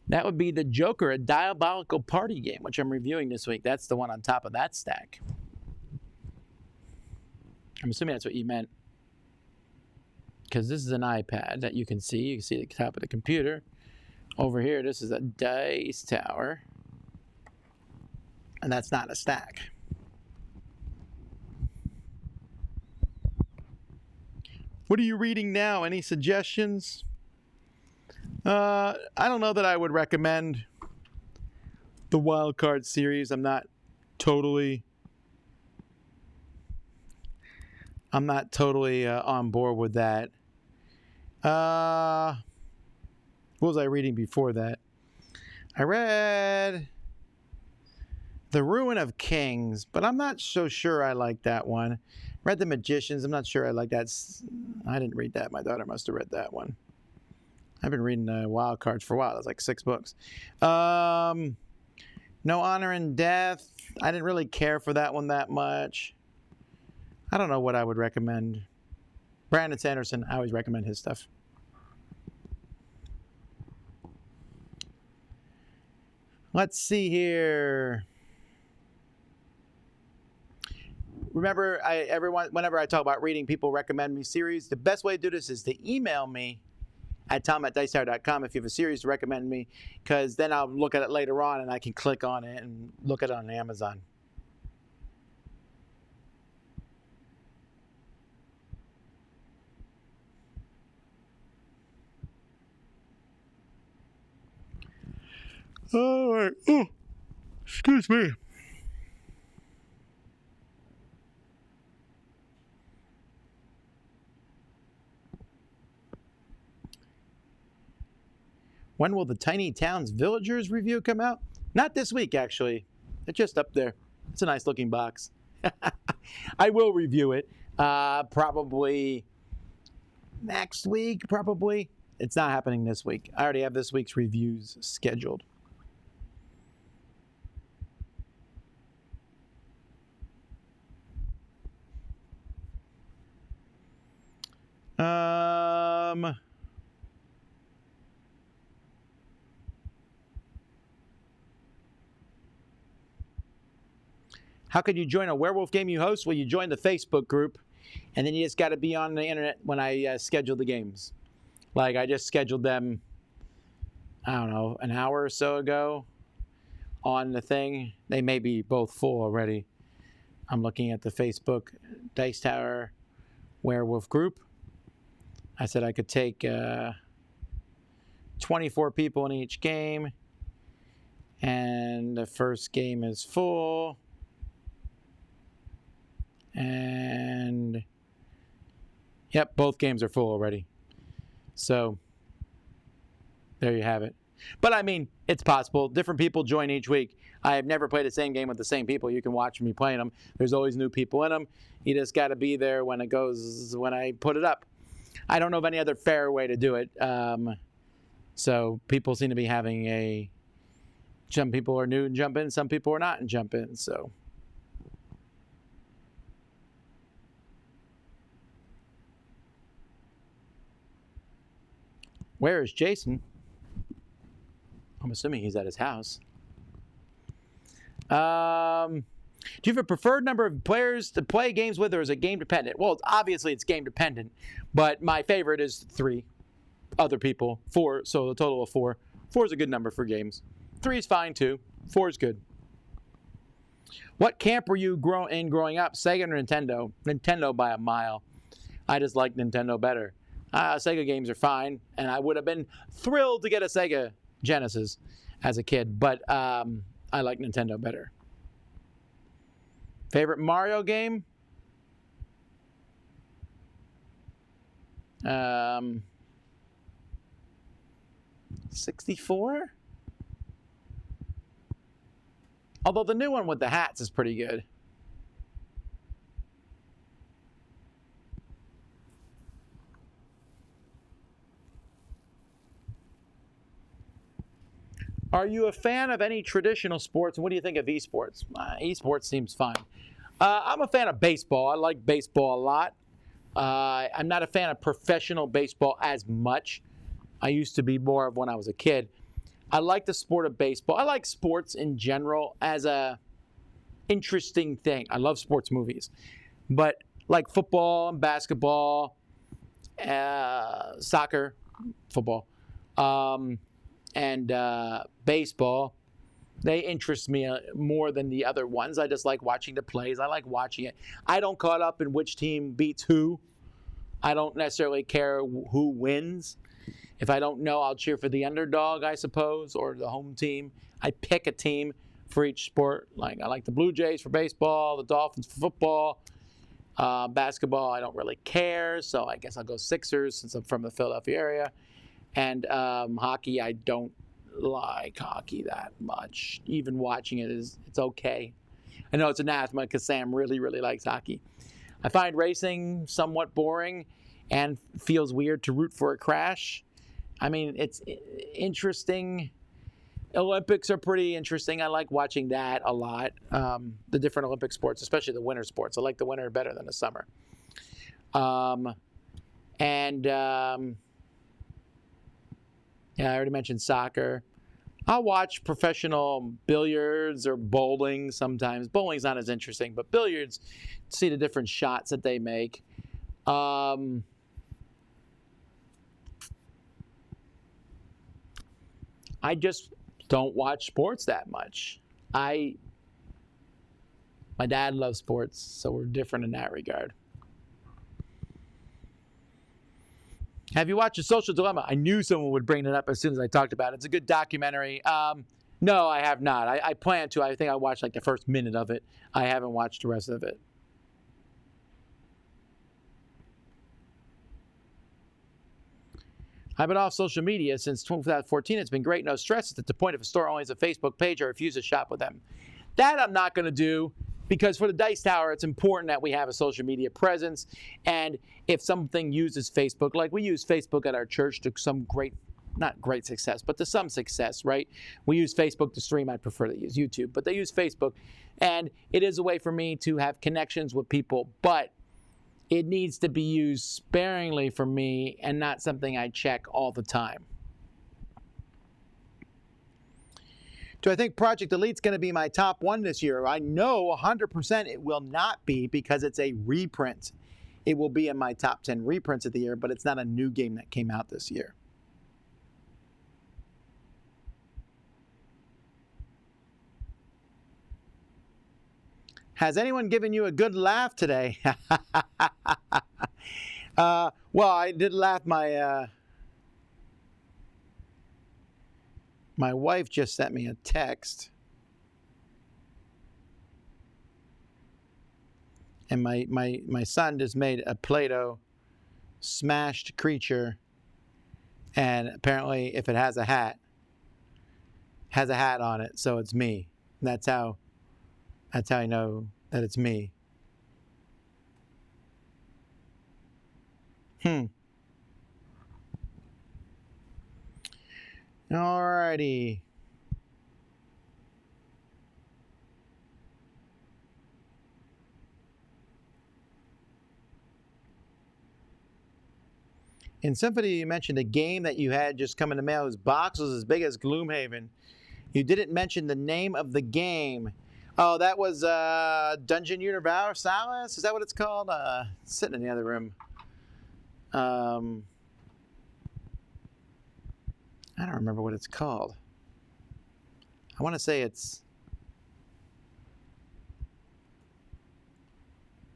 That would be the Joker, a Diabolical Party game, which I'm reviewing this week. That's the one on top of that stack. I'm assuming that's what you meant. Because this is an iPad that you can see. You can see the top of the computer. Over here, this is a dice tower. And that's not a stack. What are you reading now? Any suggestions? I don't know that I would recommend the Wild Card series. I'm not totally on board with that. What was I reading before that? I read The Ruin of Kings, but I'm not so sure I like that one. Read The Magicians. I'm not sure I like that. I didn't read that. My daughter must have read that one. I've been reading Wild Cards for a while. That's like 6 books. No Honor and Death. I didn't really care for that one that much. I don't know what I would recommend. Brandon Sanderson, I always recommend his stuff. Let's see here. Remember, whenever I talk about reading, people recommend me series. The best way to do this is to email me at tom@dicetower.com if you have a series to recommend me, because then I'll look at it later on and I can click on it and look at it on Amazon. All right. Oh, excuse me. When will the Tiny Towns Villagers review come out? Not this week, actually. It's just up there. It's a nice looking box. I will review it probably next week, probably. It's not happening this week. I already have this week's reviews scheduled. How could you join a werewolf game you host? Well, you join the Facebook group, and then you just got to be on the internet when I schedule the games. Like, I just scheduled them, I don't know, an hour or so ago on the thing. They may be both full already. I'm looking at the Facebook Dice Tower werewolf group. I said I could take 24 people in each game, and the first game is full. And yep, both games are full already. So there you have it. But I mean, it's possible. Different people join each week. I have never played the same game with the same people. You can watch me playing them. There's always new people in them. You just got to be there when I put it up. I don't know of any other fair way to do it. So people seem to be having some people are new and jump in, some people are not and jump in. So. Where is Jason? I'm assuming he's at his house. Do you have a preferred number of players to play games with, or is it game dependent? Well, obviously it's game dependent, but my favorite is 3. Other people, 4, so a total of 4. 4 is a good number for games. 3 is fine too. 4 is good. What camp were you in growing up? Sega or Nintendo? Nintendo by a mile. I just like Nintendo better. Sega games are fine, and I would have been thrilled to get a Sega Genesis as a kid, but I like Nintendo better. Favorite Mario game? 64? Although the new one with the hats is pretty good. Are you a fan of any traditional sports? And what do you think of esports? Esports seems fine. I'm a fan of baseball. I like baseball a lot. I'm not a fan of professional baseball as much. I used to be more of when I was a kid. I like the sport of baseball. I like sports in general as a interesting thing. I love sports movies. But like football and basketball, soccer, football, and baseball, they interest me more than the other ones. I just like watching the plays. I like watching it. I don't caught up in which team beats who. I don't necessarily care who wins. If I don't know, I'll cheer for the underdog, I suppose, or the home team. I pick a team for each sport. Like I like the Blue Jays for baseball, the Dolphins for football. Basketball, I don't really care, so I guess I'll go Sixers since I'm from the Philadelphia area. And hockey, I don't like hockey that much. Even watching it it's okay. I know it's anathema because Sam really, really likes hockey. I find racing somewhat boring and feels weird to root for a crash. I mean, it's interesting. Olympics are pretty interesting. I like watching that a lot. The different Olympic sports, especially the winter sports. I like the winter better than the summer. Yeah, I already mentioned soccer. I'll watch professional billiards or bowling sometimes. Bowling's not as interesting, but billiards, see the different shots that they make. I just don't watch sports that much. My dad loves sports, so we're different in that regard. Have you watched The Social Dilemma? I knew someone would bring it up as soon as I talked about it. It's a good documentary. No, I have not. I plan to. I think I watched like the first minute of it. I haven't watched the rest of it. I've been off social media since 2014. It's been great, no stress. It's at the point if a store only has a Facebook page, I refuse to shop with them. That I'm not going to do because for the Dice Tower, it's important that we have a social media presence. And if something uses Facebook, like we use Facebook at our church to some not great success, but to some success, right? We use Facebook to stream. I'd prefer to use YouTube, but they use Facebook. And it is a way for me to have connections with people, but it needs to be used sparingly for me and not something I check all the time. Do I think Project Elite's going to be my top one this year? I know 100% it will not be because it's a reprint. It will be in my top 10 reprints of the year, but it's not a new game that came out this year. Has anyone given you a good laugh today? Well, I did laugh. My wife just sent me a text. And my son just made a Play-Doh smashed creature. And apparently if it has a hat on it, so it's me. That's how I know that it's me. Alrighty. And somebody mentioned a game that you had just come in the mail whose box was as big as Gloomhaven. You didn't mention the name of the game. Oh, that was Dungeon Universalis? Is that what it's called? It's sitting in the other room. I don't remember what it's called. I want to say it's...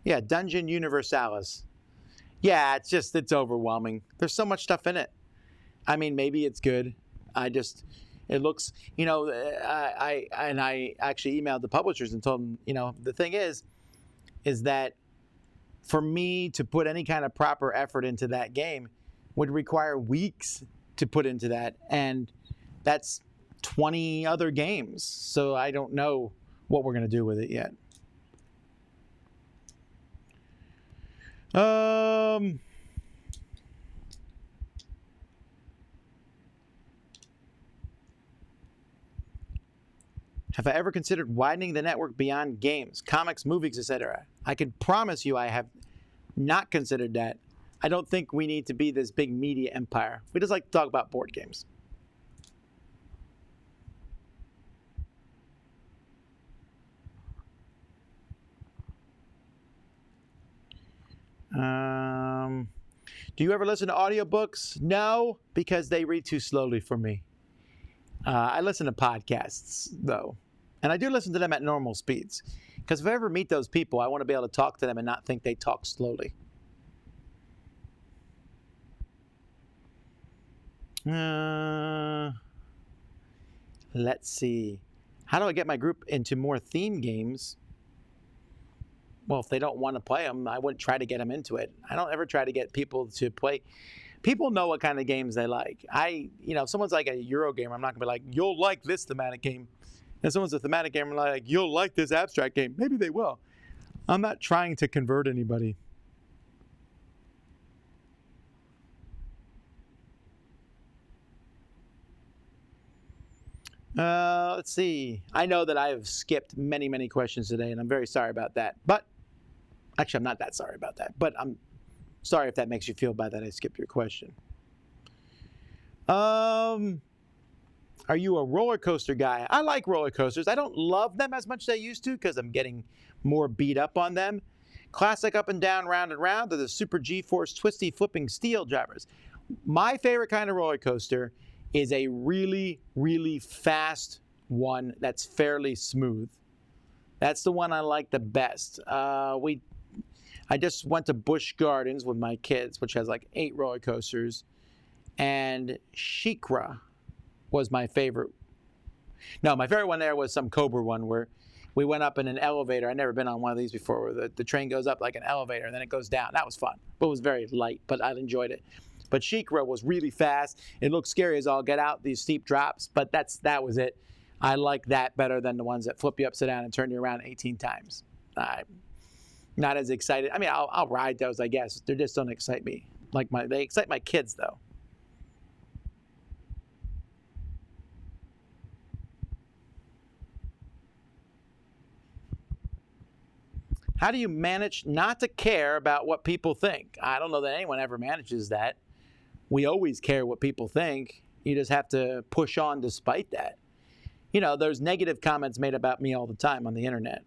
Yeah, Dungeon Universalis. Yeah, it's overwhelming. There's so much stuff in it. I mean, maybe it's good. It looks, I actually emailed the publishers and told them, the thing is that for me to put any kind of proper effort into that game would require weeks to put into that. And that's 20 other games. So I don't know what we're going to do with it yet. Have I ever considered widening the network beyond games, comics, movies, etc.? I can promise you I have not considered that. I don't think we need to be this big media empire. We just like to talk about board games. Do you ever listen to audiobooks? No, because they read too slowly for me. I listen to podcasts, though. And I do listen to them at normal speeds. Because if I ever meet those people, I want to be able to talk to them and not think they talk slowly. Let's see. How do I get my group into more theme games? Well, if they don't want to play them, I wouldn't try to get them into it. I don't ever try to get people to play. People know what kind of games they like. If someone's like a Euro gamer, I'm not going to be like, you'll like this thematic game. If someone's a thematic gamer, I'm like, you'll like this abstract game. Maybe they will. I'm not trying to convert anybody. Let's see. I know that I have skipped many, many questions today, and I'm very sorry about that. But actually, I'm not that sorry about that. But I'm sorry if that makes you feel bad that I skipped your question. Are you a roller coaster guy? I like roller coasters. I don't love them as much as I used to because I'm getting more beat up on them. Classic up and down, round and round, are the super G-force twisty flipping steel drivers. My favorite kind of roller coaster is a really, really fast one that's fairly smooth. That's the one I like the best. I just went to Busch Gardens with my kids, which has like 8 roller coasters, and SheiKra was my favorite. No, my favorite one there was some Cobra one where we went up in an elevator. I'd never been on one of these before, where the train goes up like an elevator and then it goes down. That was fun, but it was very light, but I enjoyed it. But SheiKra was really fast. It looked scary as all get out, these steep drops, but that was it. I like that better than the ones that flip you upside down and turn you around 18 times. I'm not as excited. I mean, I'll ride those, I guess. They just don't excite me. They excite my kids, though. How do you manage not to care about what people think? I don't know that anyone ever manages that. We always care what people think. You just have to push on despite that. There's negative comments made about me all the time on the internet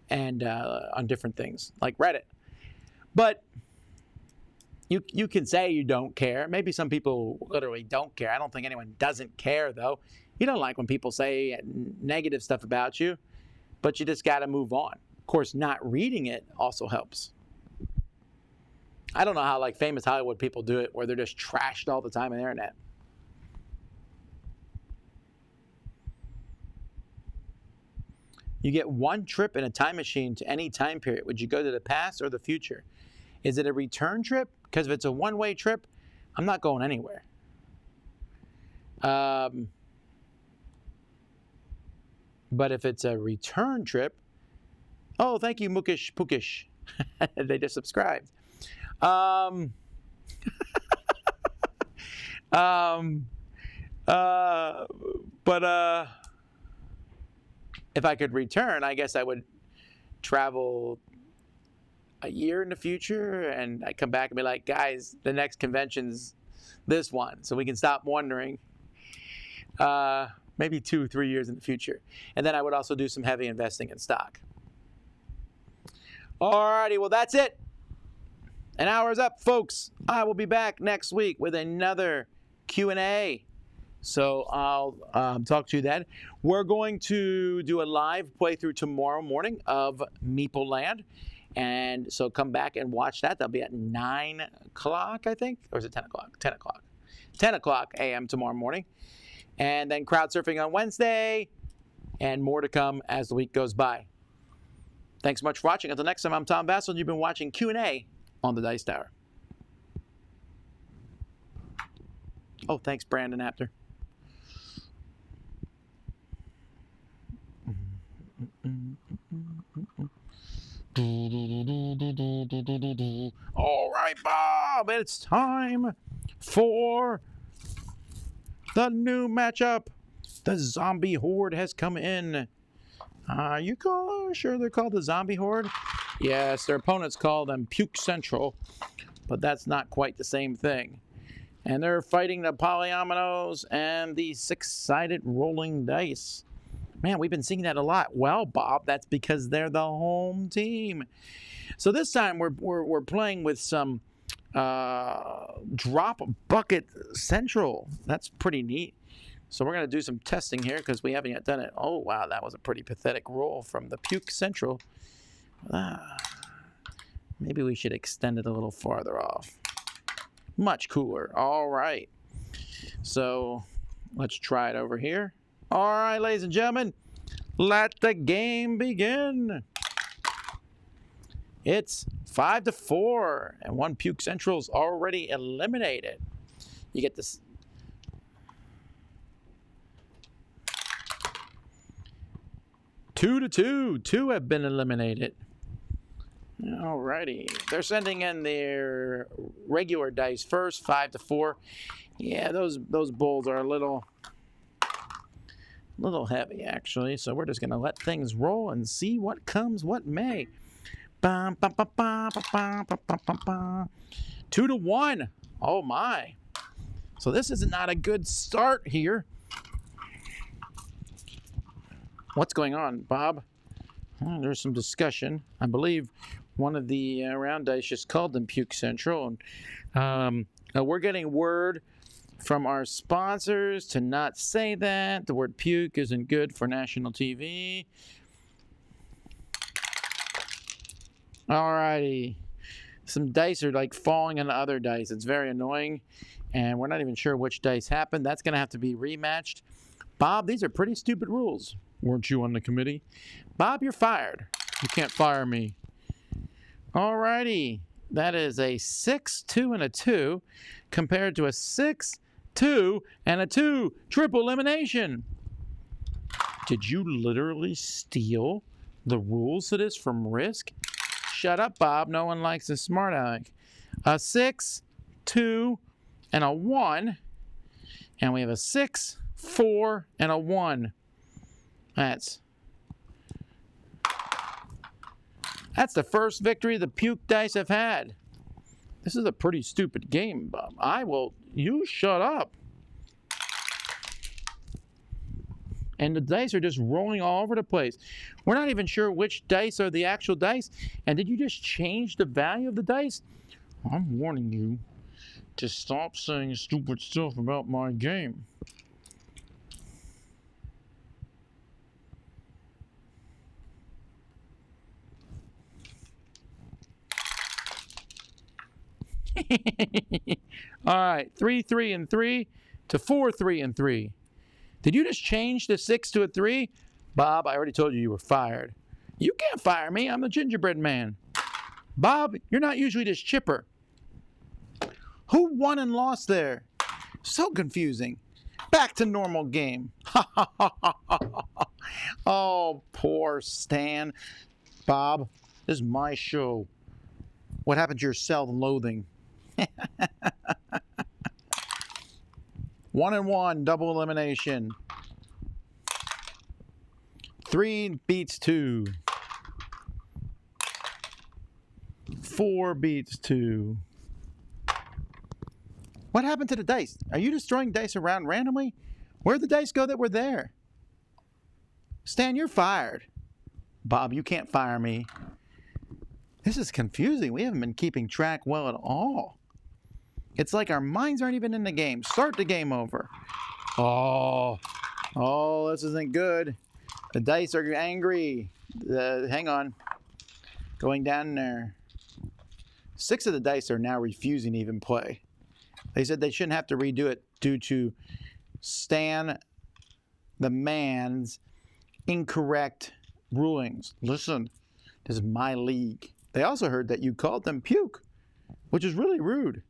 and on different things, like Reddit. But you can say you don't care. Maybe some people literally don't care. I don't think anyone doesn't care, though. You don't like when people say negative stuff about you, but you just got to move on. Of course, not reading it also helps. I don't know how famous Hollywood people do it, where they're just trashed all the time on the internet. You get one trip in a time machine to any time period. Would you go to the past or the future? Is it a return trip? Because if it's a one-way trip, I'm not going anywhere. But if it's a return trip, oh, thank you, Mukesh Pukish. They just subscribed. But if I could return, I guess I would travel a year in the future, and I come back and be like, guys, the next convention's this one, so we can stop wondering. Maybe 2-3 years in the future. And then I would also do some heavy investing in stock. Alrighty, well, that's it. An hour is up, folks. I will be back next week with another Q&A. So I'll talk to you then. We're going to do a live playthrough tomorrow morning of Meeple Land. And so come back and watch that. That'll be at 9 o'clock, I think. Or is it 10 o'clock? 10 o'clock. 10 o'clock a.m. tomorrow morning. And then crowd surfing on Wednesday. And more to come as the week goes by. Thanks so much for watching. Until next time, I'm Tom Vasel, and you've been watching Q&A on the Dice Tower. Oh, thanks, Brandon Apter. All right, Bob, it's time for the new matchup. The zombie horde has come in. You sure they're called the zombie horde? Yes, their opponents call them Puke Central, but that's not quite the same thing. And they're fighting the polyominoes and the six-sided rolling dice. Man, we've been seeing that a lot. Well, Bob, that's because they're the home team. So this time we're playing with some drop bucket central. That's pretty neat. So we're going to do some testing here because we haven't yet done it. Oh, wow, that was a pretty pathetic roll from the Puke Central. Maybe we should extend it a little farther off. Much cooler. All right. So let's try it over here. All right, ladies and gentlemen, let the game begin. It's 5-4, and one Puke Central's already eliminated. You get this. 2-2. Two have been eliminated. All righty. They're sending in their regular dice first, 5-4. Yeah, those bulls are a little heavy, actually. So we're just going to let things roll and see what comes, what may. 2-1. Oh, my. So this is not a good start here. What's going on, Bob? There's some discussion. I believe one of the round dice just called them Puke Central. And we're getting word from our sponsors to not say that. The word puke isn't good for national TV. All righty. Some dice are like falling into other dice. It's very annoying. And we're not even sure which dice happened. That's going to have to be rematched. Bob, these are pretty stupid rules. Weren't you on the committee? Bob, you're fired. You can't fire me. All righty. That is a 6-2 and a 2 compared to a 6-2 and a 2 triple elimination. Did you literally steal the rules to this from Risk? Shut up, Bob. No one likes a smart aleck. A 6, 2, and a 1. And we have a 6, 4, and a 1. That's the first victory the Puke dice have had. This is a pretty stupid game, Bob. You shut up. And the dice are just rolling all over the place. We're not even sure which dice are the actual dice. And did you just change the value of the dice? I'm warning you to stop saying stupid stuff about my game. All right, 3-3 and 3 to 4-3 and 3. Did you just change the 6 to a 3? Bob, I already told you you were fired. You can't fire me. I'm the gingerbread man. Bob, you're not usually this chipper. Who won and lost there? So confusing. Back to normal game. Oh, poor Stan. Bob, this is my show. What happened to your self-loathing? 1-1, double elimination. 3 beats 2. 4 beats 2. What happened to the dice? Are you just throwing dice around randomly? Where'd the dice go that were there? Stan, you're fired. Bob, you can't fire me. This is confusing. We haven't been keeping track well at all. It's like our minds aren't even in the game. Start the game over. Oh, this isn't good. The dice are angry. Hang on. going down there. 6 of the dice are now refusing to even play. They said they shouldn't have to redo it due to Stan the man's incorrect rulings. Listen, this is my league. They also heard that you called them puke, which is really rude.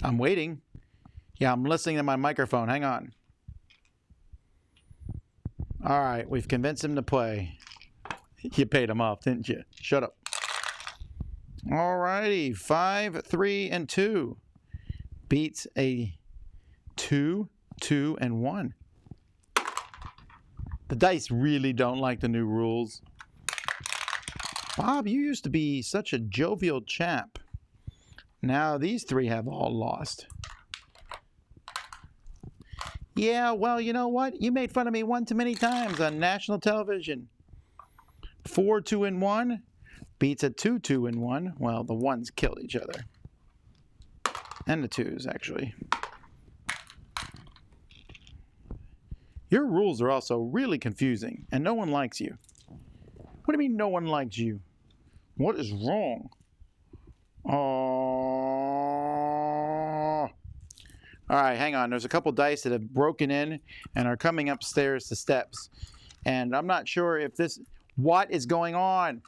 I'm waiting. Yeah, I'm listening to my microphone. Hang on. All right, we've convinced him to play. You paid him off, didn't you? Shut up. All righty, 5, 3, and 2 beats a 2, 2, and 1. The dice really don't like the new rules. Bob, you used to be such a jovial chap. Now these 3 have all lost. Yeah, well, you know what? You made fun of me one too many times on national television. 4, 2, and 1 beats a 2, 2, and 1. Well, the 1s killed each other. And the 2s, actually. Your rules are also really confusing, and no one likes you. What do you mean no one likes you? What is wrong? All right, hang on. There's a couple dice that have broken in and are coming upstairs the steps. And I'm not sure if this... What is going on?